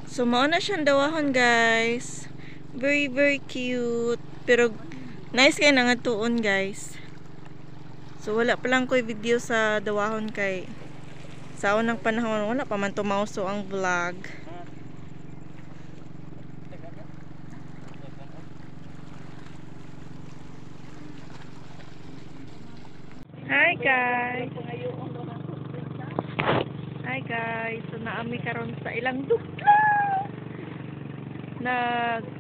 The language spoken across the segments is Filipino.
So, mao na siyang dawahon, guys. Very, very cute. Pero, nice kayo nga tuon, guys. So, wala pa lang ko video sa dawahon kay sa unang panahon, wala pa man tumauso ang vlog. Hi, guys. Hi, guys. So, naami karon sa ilang dugla.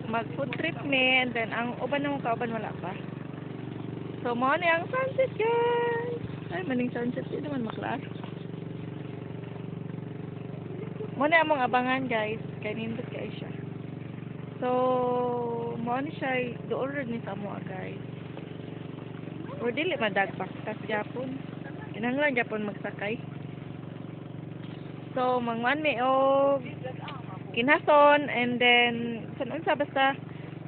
Mag food trip me, and then ang uban ng kauban wala pa. So mo ni ang sunset, guys. Ay maning sunset di naman maklar. Mo ni among abangan, guys, kay nindot kay siya. So mo ni siya dool red ni sa mo, guys. Or dili madagpak tas Japon. Kinahanglan Japon magsakay. So mangman mi og kinhason, and then unsa basta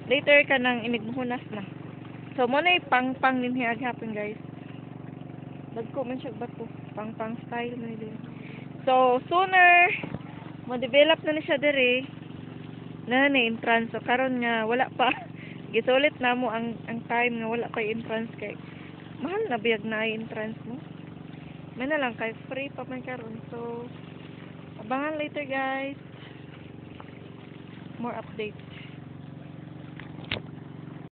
later ka nang inigmuhunas na. So mo na pang-pang din hapon, guys. Dagko man siya bato, pang-pang style na din. So sooner mo develop na ni siya diri na entrance. So karon nga wala pa gisulit na mo ang time nga wala pa entrance kay mahal na biyag na entrance mo. May na lang kay free pa man karon. So abangan later, guys. More updates.